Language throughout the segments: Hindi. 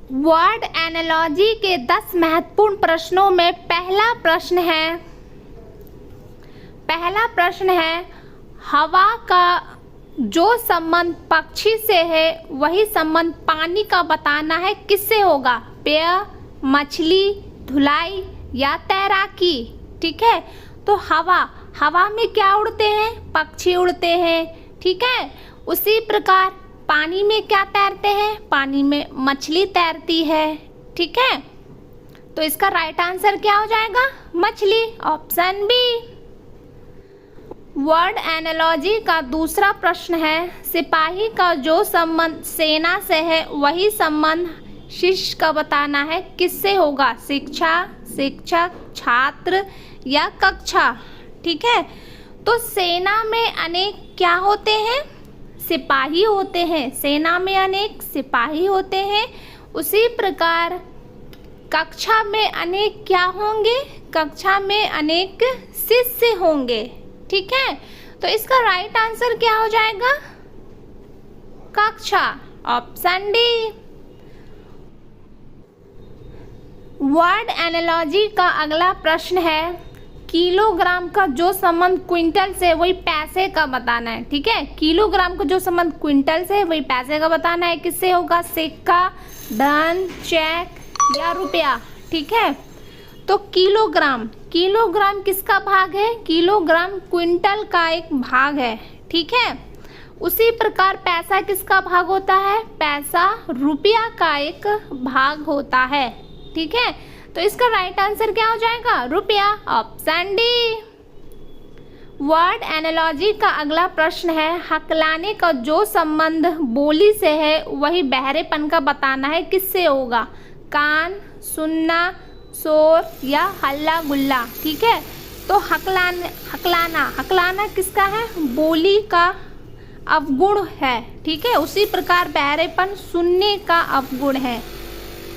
वर्ड एनालॉजी के 10 महत्वपूर्ण प्रश्नों में पहला प्रश्न है हवा का जो संबंध पक्षी से है वही संबंध पानी का बताना है, किससे होगा? पेय, मछली, धुलाई या तैराकी। ठीक है, तो हवा में क्या उड़ते हैं? पक्षी उड़ते हैं। ठीक है, उसी प्रकार पानी में क्या तैरते हैं? पानी में मछली तैरती है। ठीक है, तो इसका राइट आंसर क्या हो जाएगा? मछली, ऑप्शन बी। वर्ड एनालॉजी का दूसरा प्रश्न है सिपाही का जो संबंध सेना से है वही संबंध शिष्य का बताना है, किससे होगा? शिक्षा, शिक्षक, छात्र या कक्षा। ठीक है, तो सेना में अनेक क्या होते हैं? सिपाही होते हैं। सेना में अनेक सिपाही होते हैं। उसी प्रकार कक्षा में अनेक क्या होंगे? कक्षा में अनेक शिष्य होंगे। ठीक है, तो इसका राइट आंसर क्या हो जाएगा? कक्षा, ऑप्शन डी। वर्ड एनालॉजी का अगला प्रश्न है किलोग्राम का जो संबंध क्विंटल से वही पैसे का बताना है। ठीक है, किलोग्राम का जो संबंध क्विंटल से वही पैसे का बताना है, किससे होगा? सिक्का, धन, चेक या रुपया। ठीक है, तो किलोग्राम किसका भाग है? किलोग्राम क्विंटल का एक भाग है। ठीक है, उसी प्रकार पैसा किसका भाग होता है? पैसा रुपया का एक भाग होता है। ठीक है, तो इसका राइट आंसर क्या हो जाएगा? रुपया, ऑप्शन डी। वर्ड एनालॉजी का अगला प्रश्न है हकलाने का जो संबंध बोली से है वही बहरेपन का बताना है, किससे होगा? कान, सुनना, शोर या हल्ला गुल्ला। ठीक है, तो हकलाना किसका है? बोली का अवगुण है। ठीक है, उसी प्रकार बहरेपन सुनने का अवगुण है।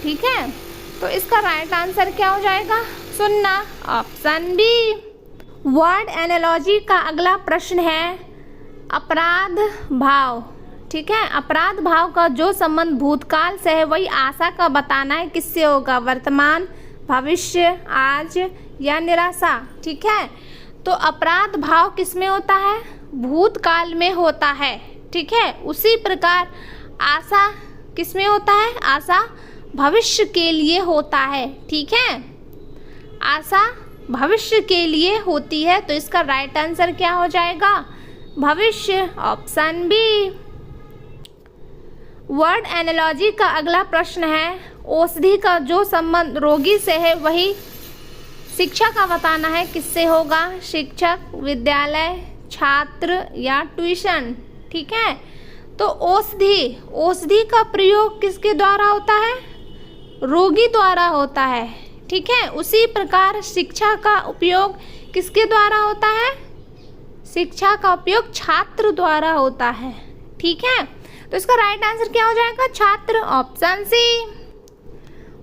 ठीक है, तो इसका राइट आंसर क्या हो जाएगा? सुनना, ऑप्शन बी। वर्ड एनालॉजी का अगला प्रश्न है अपराध भाव। ठीक है, अपराध भाव का जो संबंध भूतकाल से है वही आशा का बताना है, किससे होगा? वर्तमान, भविष्य, आज या निराशा। ठीक है, तो अपराध भाव किस में होता है? भूतकाल में होता है। ठीक है, उसी प्रकार आशा किस में होता है? आशा भविष्य के लिए होता है। ठीक है, आशा भविष्य के लिए होती है, तो इसका राइट आंसर क्या हो जाएगा? भविष्य, ऑप्शन बी। वर्ड एनालॉजी का अगला प्रश्न है औषधि का जो संबंध रोगी से है वही शिक्षा का बताना है, किससे होगा? शिक्षक, विद्यालय, छात्र या ट्यूशन। ठीक है, तो औषधि का प्रयोग किसके द्वारा होता है? रोगी द्वारा होता है। ठीक है, उसी प्रकार शिक्षा का उपयोग किसके द्वारा होता है? शिक्षा का उपयोग छात्र द्वारा होता है। ठीक है, तो इसका राइट आंसर क्या हो जाएगा? छात्र, ऑप्शन सी।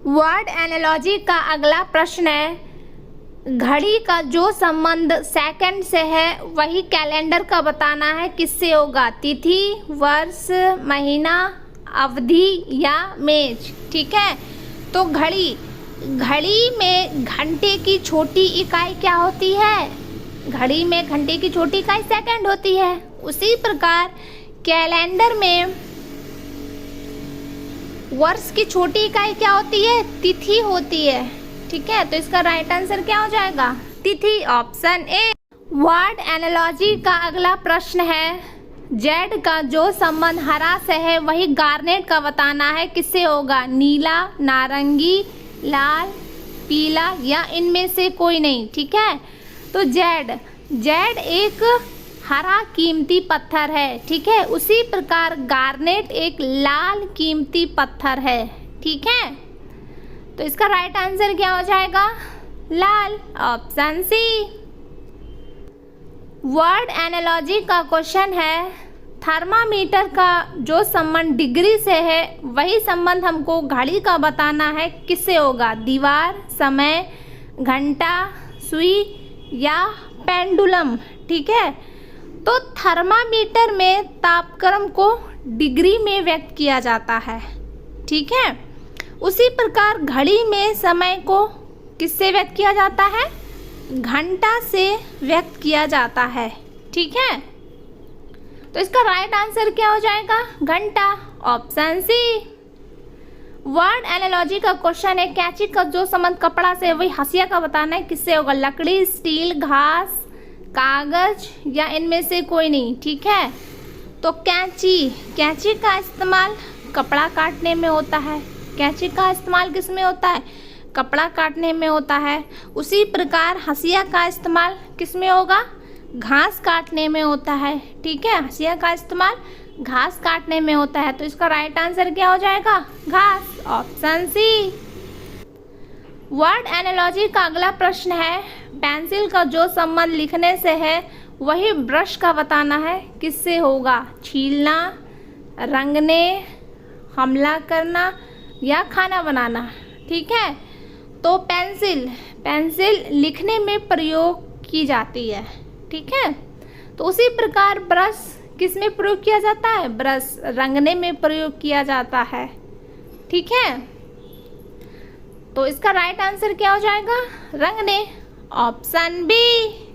वर्ड एनालॉजी का अगला प्रश्न है घड़ी का जो संबंध सेकंड से है वही कैलेंडर का बताना है, किससे होगा? तिथि, वर्ष, महीना, अवधि या मेज। ठीक है, तो घड़ी में घंटे की छोटी इकाई क्या होती है? घड़ी में घंटे की छोटी इकाई सेकंड होती है। उसी प्रकार कैलेंडर में वर्ष की छोटी इकाई क्या होती है? तिथि होती है। ठीक है, तो इसका राइट आंसर क्या हो जाएगा? तिथि, ऑप्शन ए। वर्ड एनालॉजी का अगला प्रश्न है जेड का जो संबंध हरा से है वही गार्नेट का बताना है, किससे होगा? नीला, नारंगी, लाल, पीला या इनमें से कोई नहीं। ठीक है, तो जेड एक हरा कीमती पत्थर है। ठीक है, उसी प्रकार गार्नेट एक लाल कीमती पत्थर है। ठीक है, तो इसका राइट आंसर क्या हो जाएगा? लाल, ऑप्शन सी। वर्ड एनालॉजी का क्वेश्चन है थर्मामीटर का जो संबंध डिग्री से है वही संबंध हमको घड़ी का बताना है, किससे होगा? दीवार, समय, घंटा, सुई या पेंडुलम। ठीक है, तो थर्मामीटर में तापक्रम को डिग्री में व्यक्त किया जाता है। ठीक है, उसी प्रकार घड़ी में समय को किससे व्यक्त किया जाता है? घंटा से व्यक्त किया जाता है। ठीक है, तो इसका राइट आंसर क्या हो जाएगा? घंटा, ऑप्शन सी। वर्ड एनालॉजी का क्वेश्चन है, कैंची का जो संबंध कपड़ा से वही हंसिया का बताना है, किससे होगा? लकड़ी, स्टील, घास, कागज या इनमें से कोई नहीं। ठीक है, तो कैंची का इस्तेमाल कपड़ा काटने में होता है। कैंची का इस्तेमाल किस में होता है? कपड़ा काटने में होता है। उसी प्रकार हंसिया का इस्तेमाल किस में होगा? घास काटने में होता है। ठीक है, हंसिया का इस्तेमाल घास काटने में होता है। तो इसका राइट आंसर क्या हो जाएगा? घास, ऑप्शन सी। वर्ड एनालॉजी का अगला प्रश्न है, पेंसिल का जो संबंध लिखने से है वही ब्रश का बताना है, किससे होगा? छीलना, रंगने, हमला करना या खाना बनाना। ठीक है, तो पेंसिल लिखने में प्रयोग की जाती है। ठीक है, तो उसी प्रकार ब्रश किस में प्रयोग किया जाता है? ब्रश रंगने में प्रयोग किया जाता है। ठीक है, तो इसका राइट आंसर क्या हो जाएगा? रंगने, ऑप्शन बी।